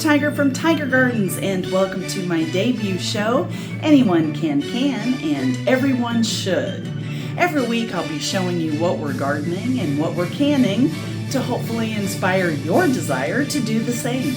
Tiger from Tiger Gardens, and welcome to my debut show, Anyone Can and Everyone Should. Every week I'll be showing you what we're gardening and what we're canning to hopefully inspire your desire to do the same.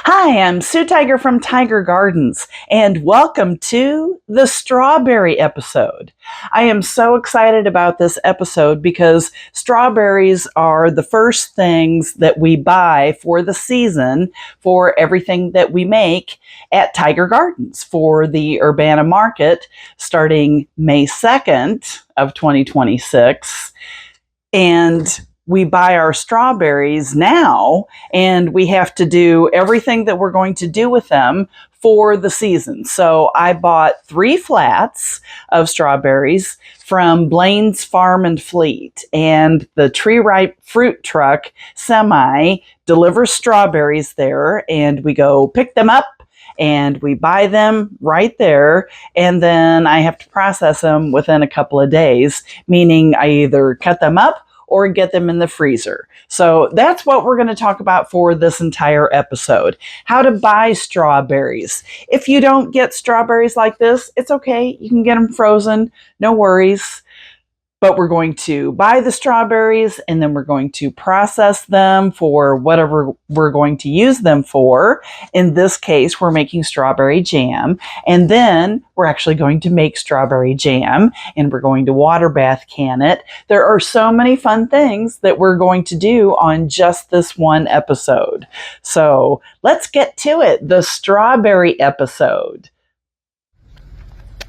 Hi, I'm Sue Tiger from Tiger Gardens, and welcome to the strawberry episode. I am so excited about this episode because strawberries are the first things that we buy for the season for everything that we make at Tiger Gardens for the Urbana market starting May 2nd of 2026. And we buy our strawberries now, and we have to do everything that we're going to do with them for the season. So I bought 3 flats of strawberries from Blaine's Farm and Fleet, and the Tree Ripe Fruit Truck semi delivers strawberries there, and we go pick them up and we buy them right there, and then I have to process them within a couple of days, meaning I either cut them up or get them in the freezer. So that's what we're going to talk about for this entire episode. How to buy strawberries. If you don't get strawberries like this, it's okay. You can get them frozen. No worries. But we're going to buy the strawberries, and then we're going to process them for whatever we're going to use them for. In this case, we're making strawberry jam. And then we're actually going to make strawberry jam, and we're going to Waterbath can it. There are so many fun things that we're going to do on just this one episode. So let's get to it. The strawberry episode.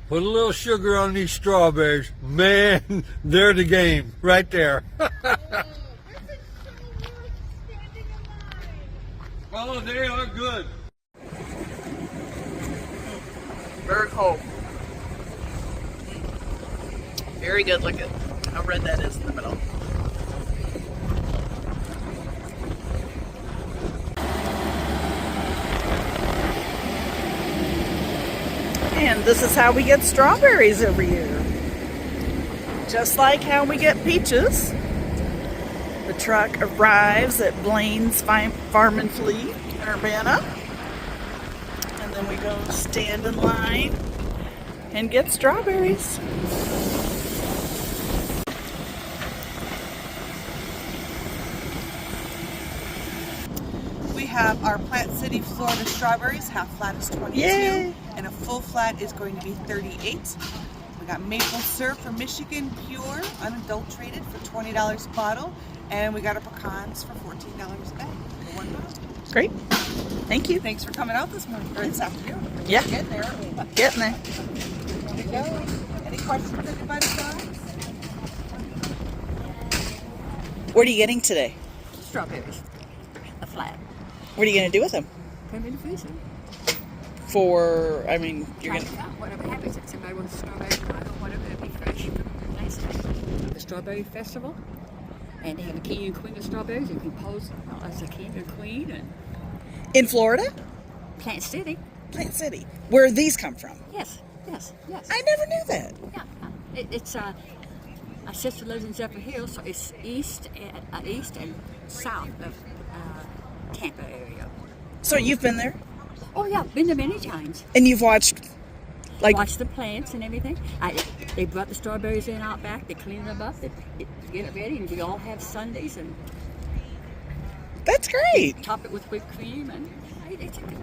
Put a little sugar on these strawberries. Man, they're the game right there. Oh, they are good. Very cold. Very good. Look at how red that is in the middle. And this is how we get strawberries every year. Just like how we get peaches. The truck arrives at Blaine's Farm and Fleet in Urbana. And then we go stand in line and get strawberries. We have our Plant City, Florida strawberries. Half flat is 22. Yay. And a full flat is going to be 38. We got maple syrup from Michigan, pure, unadulterated, for $20 a bottle. And we got our pecans for $14 a bag. One bottle. Great. Thank you. Thanks for coming out this morning, or this afternoon. Yeah. Getting there. Getting there. There we go. Any questions anybody got? What are you getting today? Strawberries, a flat. What are you going to do with them? Put them in the freezer. For, I mean, you're Try going it out, whatever happens. If somebody wants a strawberry pie or whatever, it'll be fresh. Nice. The Strawberry Festival, and they have a king and queen of strawberries. You can pose as a king and queen. And in Florida? Plant City. Plant City. Where these come from? Yes. I never knew that. Yeah. It's my sister lives in Zephyr Hills, so it's east and south of Tampa area. So you've been there? Oh yeah, been there many times. And you've watched, like... Watch the plants and everything. They brought the strawberries in out back. They clean them up. They get it ready, and we all have sundaes and That's great. top it with whipped cream, and they take it.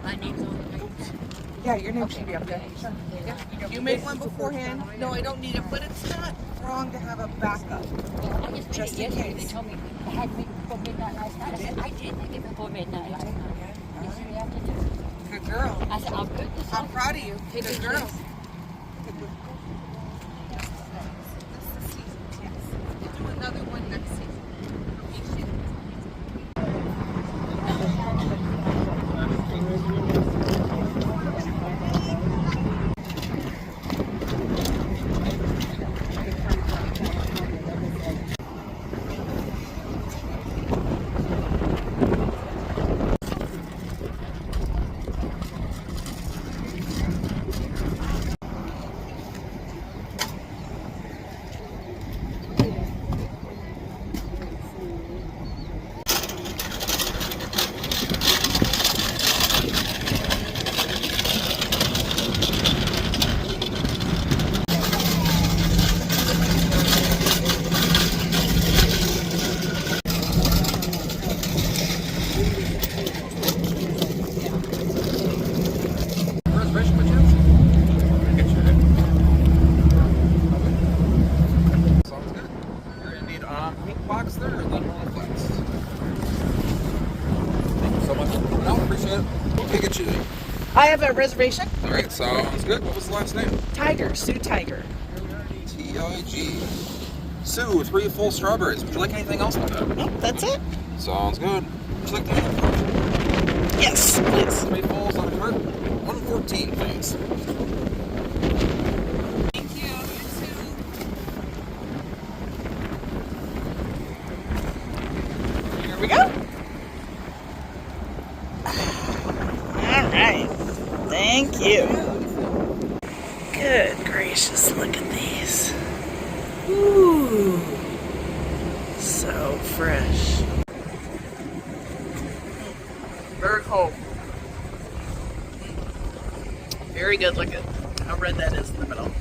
My name's on the page. Yeah, your name should be up there. Yeah. You make one beforehand. No, I don't need it, but it's not wrong to have a backup. Just in case. They told me I had to make it before midnight last night. I said, I did make it before midnight last night. Yesterday afternoon. Good girl. I said, I'll put this I'm on. proud of you. Good girl. Do another one next season. can I get you? I have a reservation. All right, sounds good. What was the last name? Tiger, Sue Tiger. T-I-G. Sue, 3 full strawberries. Would you like anything else with that? Nope, that's it. Sounds good. Would you like the other cart? Yes, please. 3 fulls on a cart. 114, thanks. Thank you. You too. Here we go. All right. Thank you. Good gracious, look at these. Ooh. So fresh. Very cold. Very good. Look at how red that is in the middle.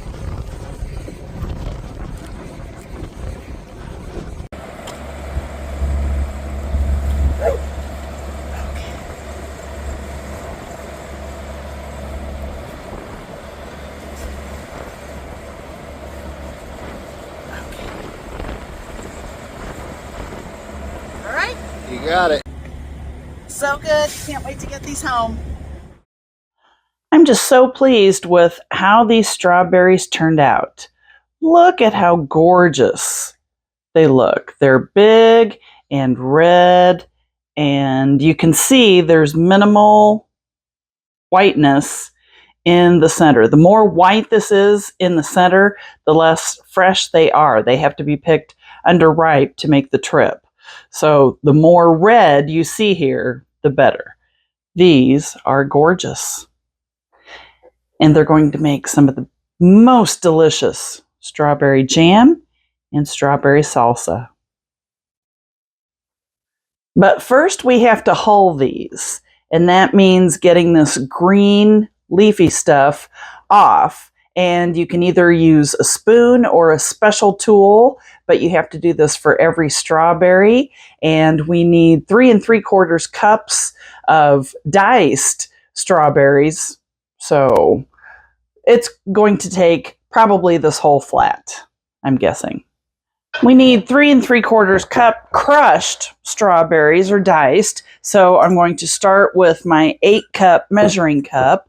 All right. You got it. So good. Can't wait to get these home. I'm just so pleased with how these strawberries turned out. Look at how gorgeous they look. They're big and red, and you can see there's minimal whiteness in the center. The more white this is in the center, the less fresh they are. They have to be picked underripe to make the trip. So the more red you see here, the better. These are gorgeous. And they're going to make some of the most delicious strawberry jam and strawberry salsa. But first we have to hull these, and that means getting this green leafy stuff off. And you can either use a spoon or a special tool, but you have to do this for every strawberry. And we need 3 3/4 cups of diced strawberries. So it's going to take probably this whole flat, I'm guessing. We need 3 3/4 cup crushed strawberries or diced. So I'm going to start with my 8-cup measuring cup.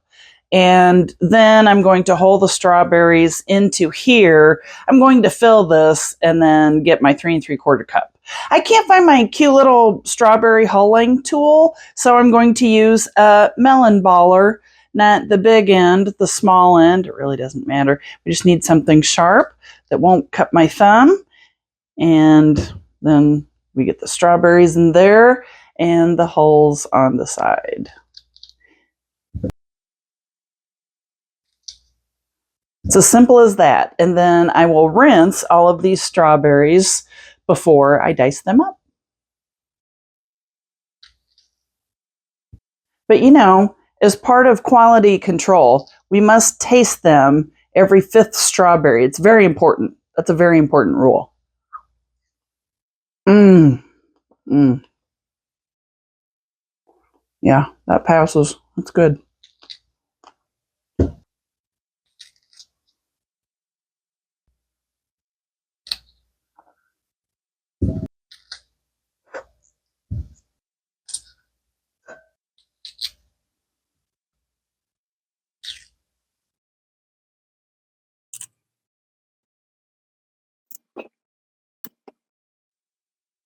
And then I'm going to hold the strawberries into here. I'm going to fill this and then get my 3 3/4 cup. I can't find my cute little strawberry hulling tool, so I'm going to use a melon baller, not the big end, the small end. It really doesn't matter. We just need something sharp that won't cut my thumb. And then we get the strawberries in there and the hulls on the side. It's as simple as that. And then I will rinse all of these strawberries before I dice them up. But you know, as part of quality control, we must taste them every 5th strawberry. It's very important. That's a very important rule. Yeah, that passes. That's good.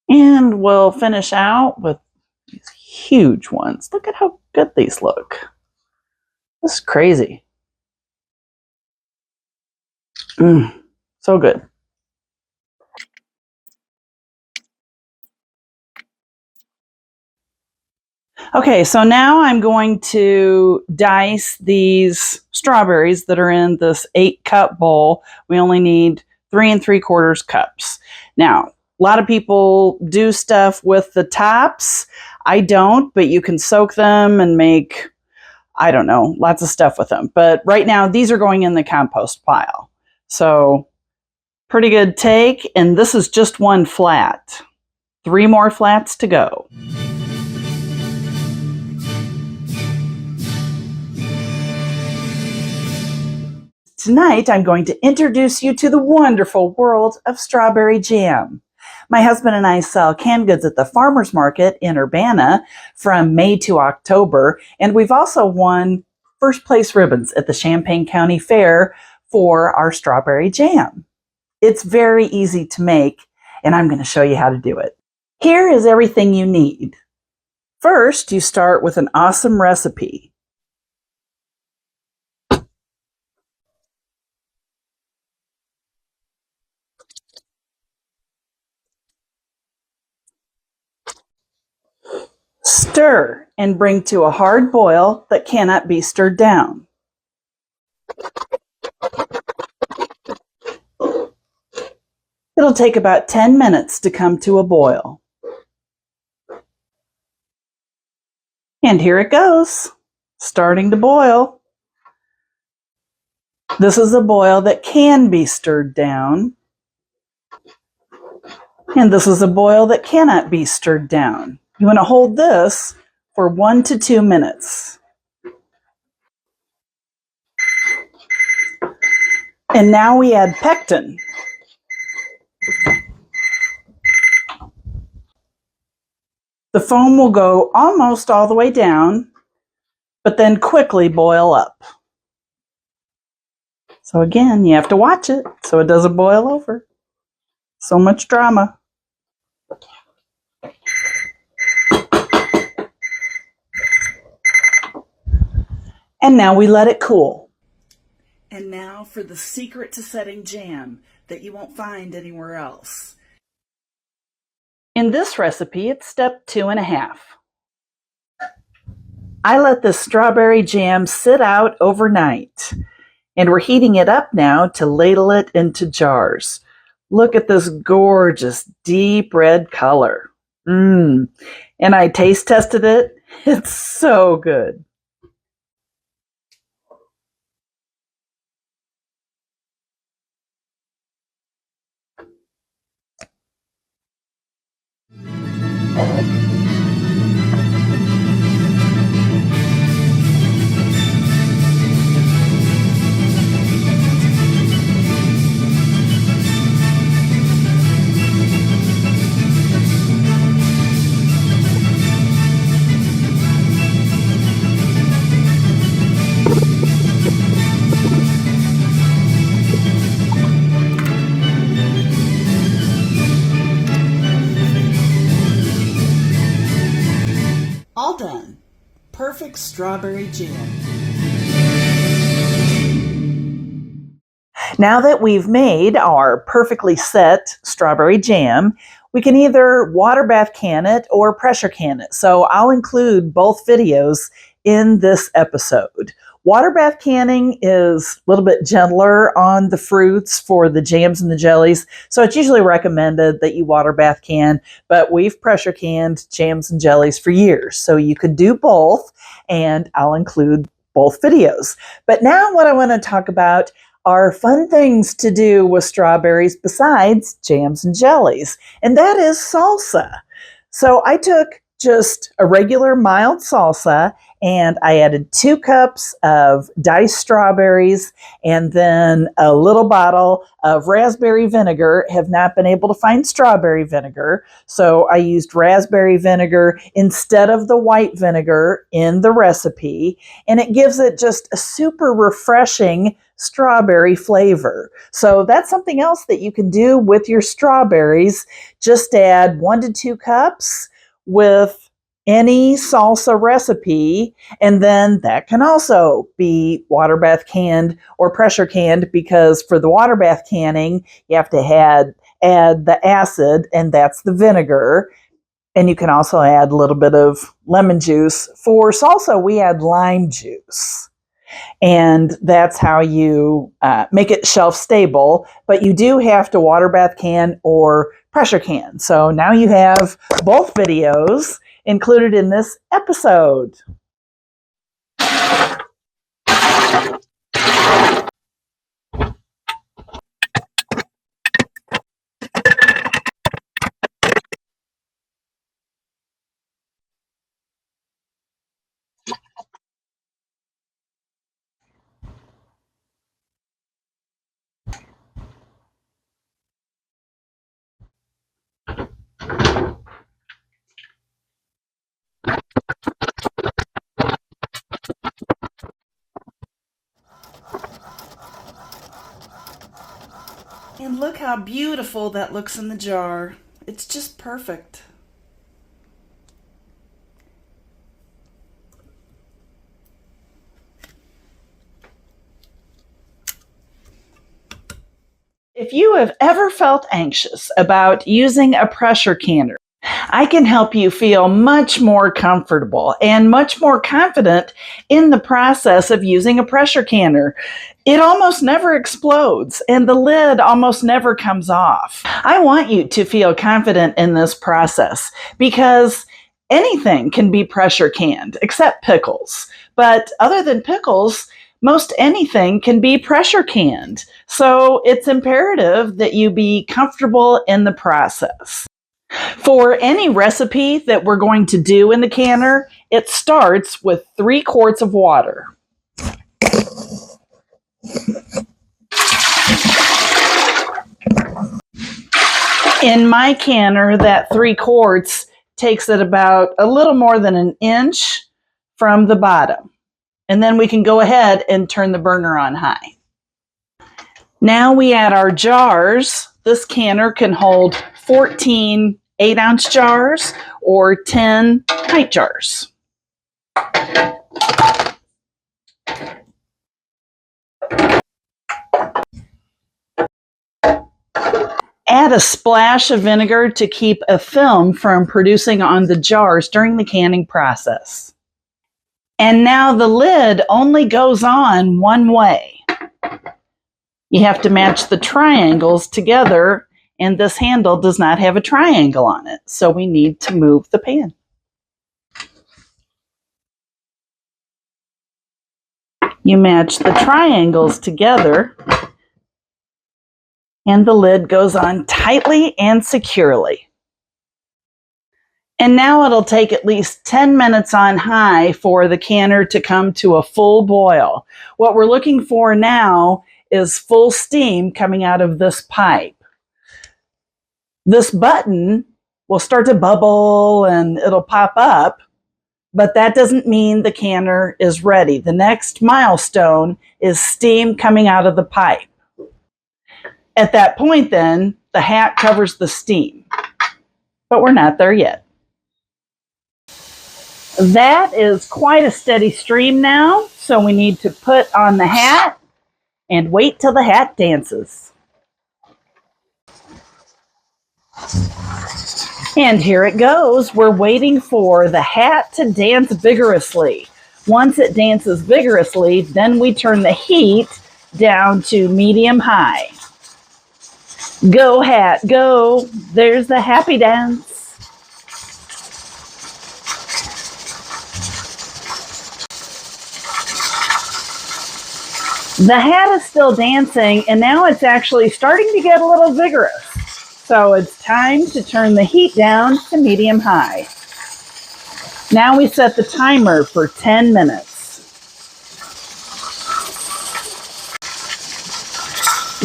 And we'll finish out with these huge ones. Look at how good these look. This is crazy. So good. Okay, so now I'm going to dice these strawberries that are in this 8-cup bowl. We only need 3 3/4 cups. Now, a lot of people do stuff with the tops. I don't, but you can soak them and make, I don't know, lots of stuff with them. But right now, these are going in the compost pile. So, pretty good take. And this is just one flat. 3 more flats to go. Tonight, I'm going to introduce you to the wonderful world of strawberry jam. My husband and I sell canned goods at the farmers market in Urbana from May to October, and we've also won first place ribbons at the Champaign County Fair for our strawberry jam. It's very easy to make, and I'm going to show you how to do it. Here is everything you need. First, you start with an awesome recipe. Stir and bring to a hard boil that cannot be stirred down. It'll take about 10 minutes to come to a boil. And here it goes, starting to boil. This is a boil that can be stirred down. And this is a boil that cannot be stirred down. You want to hold this for 1 to 2 minutes. And now we add pectin. The foam will go almost all the way down, but then quickly boil up. So again, you have to watch it so it doesn't boil over. So much drama. And now we let it cool. And now for the secret to setting jam that you won't find anywhere else. In this recipe, it's step 2.5. I let the strawberry jam sit out overnight, and we're heating it up now to ladle it into jars. Look at this gorgeous deep red color. And I taste tested it. It's so good. All done. Perfect strawberry jam. Now that we've made our perfectly set strawberry jam, we can either waterbath can it or pressure can it. So I'll include both videos in this episode. Waterbath canning is a little bit gentler on the fruits for the jams and the jellies, so it's usually recommended that you waterbath can, but we've pressure canned jams and jellies for years, so you could do both, and I'll include both videos. But now what I want to talk about are fun things to do with strawberries besides jams and jellies, and that is salsa. So I took just a regular mild salsa and I added 2 cups of diced strawberries and then a little bottle of raspberry vinegar. Have not been able to find strawberry vinegar, so I used raspberry vinegar instead of the white vinegar in the recipe, and it gives it just a super refreshing strawberry flavor. So that's something else that you can do with your strawberries. Just add 1 to 2 cups with any salsa recipe, and then that can also be water bath canned or pressure canned, because for the water bath canning you have to add the acid, and that's the vinegar, and you can also add a little bit of lemon juice. For salsa we add lime juice, and that's how you make it shelf stable, but you do have to water bath can or pressure can. So now you have both videos included in this episode. look how beautiful that looks in the jar. It's just perfect. If you have ever felt anxious about using a pressure canner, I can help you feel much more comfortable and much more confident in the process of using a pressure canner. It almost never explodes and the lid almost never comes off. I want you to feel confident in this process because anything can be pressure canned except pickles. But other than pickles, most anything can be pressure canned. So it's imperative that you be comfortable in the process. For any recipe that we're going to do in the canner, it starts with 3 quarts of water. In my canner, that 3 quarts takes it about a little more than an inch from the bottom. And then we can go ahead and turn the burner on high. Now we add our jars. This canner can hold 14 8-ounce jars or 10 pint jars. Add a splash of vinegar to keep a film from producing on the jars during the canning process. And now the lid only goes on one way. You have to match the triangles together, and this handle does not have a triangle on it, so we need to move the pan. You match the triangles together, and the lid goes on tightly and securely. And now it'll take at least 10 minutes on high for the canner to come to a full boil. What we're looking for now is full steam coming out of this pipe. This button will start to bubble and it'll pop up, but that doesn't mean the canner is ready. The next milestone is steam coming out of the pipe. At that point then, the hat covers the steam, but we're not there yet. That is quite a steady stream now, so we need to put on the hat and wait till the hat dances. And here it goes. We're waiting for the hat to dance vigorously. Once it dances vigorously, then we turn the heat down to medium-high. Go, hat, go. There's the happy dance. The hat is still dancing, and now it's actually starting to get a little vigorous. So it's time to turn the heat down to medium-high. Now we set the timer for 10 minutes.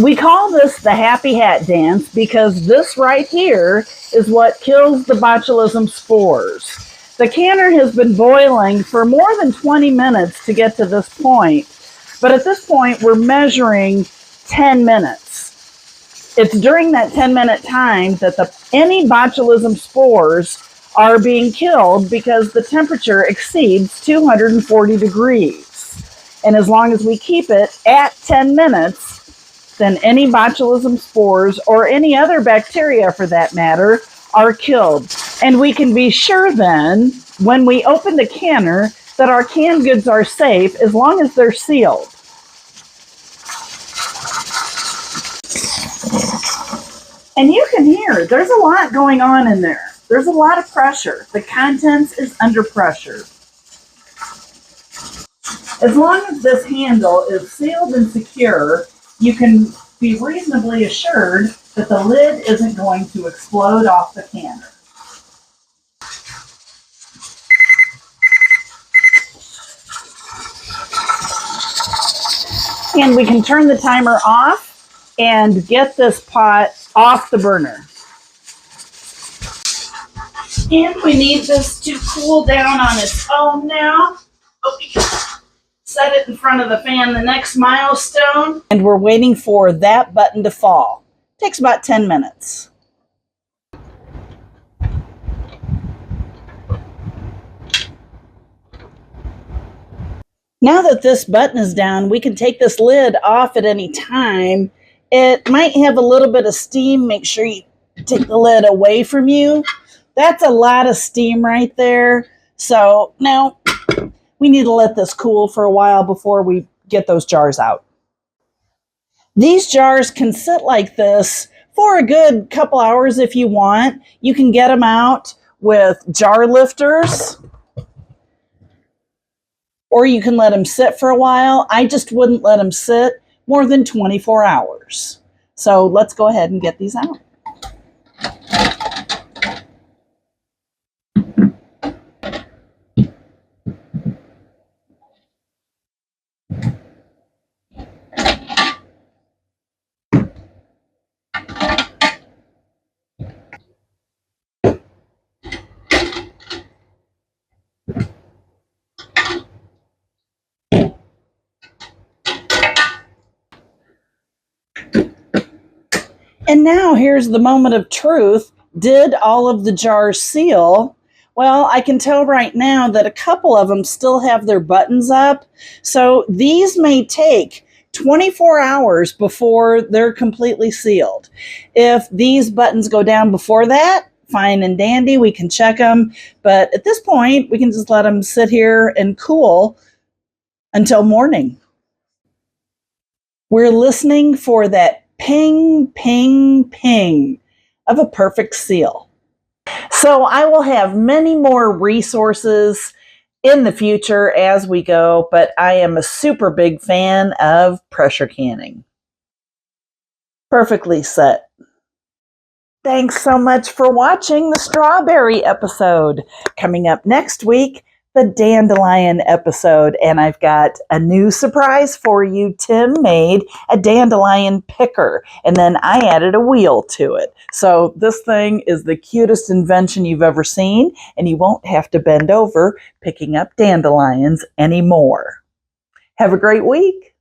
We call this the happy hat dance because this right here is what kills the botulism spores. The canner has been boiling for more than 20 minutes to get to this point. But at this point, we're measuring 10 minutes. It's during that 10-minute time that any botulism spores are being killed because the temperature exceeds 240 degrees. And as long as we keep it at 10 minutes, then any botulism spores or any other bacteria for that matter are killed. And we can be sure then, when we open the canner, that our canned goods are safe as long as they're sealed. And you can hear there's a lot going on in there. There's a lot of pressure. The contents is under pressure. As long as this handle is sealed and secure, you can be reasonably assured that the lid isn't going to explode off the canner. And we can turn the timer off and get this pot off the burner. And we need this to cool down on its own now. Set it in front of the fan, the next milestone. And we're waiting for that button to fall. Takes about 10 minutes. Now that this button is down, we can take this lid off at any time. It might have a little bit of steam. Make sure you take the lid away from you. That's a lot of steam right there. So now we need to let this cool for a while before we get those jars out. These jars can sit like this for a good couple hours if you want. You can get them out with jar lifters, or you can let them sit for a while. I just wouldn't let them sit more than 24 hours. So let's go ahead and get these out. And now here's the moment of truth. Did all of the jars seal? Well, I can tell right now that a couple of them still have their buttons up. So these may take 24 hours before they're completely sealed. If these buttons go down before that, fine and dandy, we can check them. But at this point, we can just let them sit here and cool until morning. We're listening for that ping, ping, ping of a perfect seal. So I will have many more resources in the future as we go, but I am a super big fan of pressure canning. Perfectly set. Thanks so much for watching the strawberry episode. Coming up next week, the dandelion episode, and I've got a new surprise for you. Tim made a dandelion picker, and then I added a wheel to it. So this thing is the cutest invention you've ever seen, and you won't have to bend over picking up dandelions anymore. Have a great week.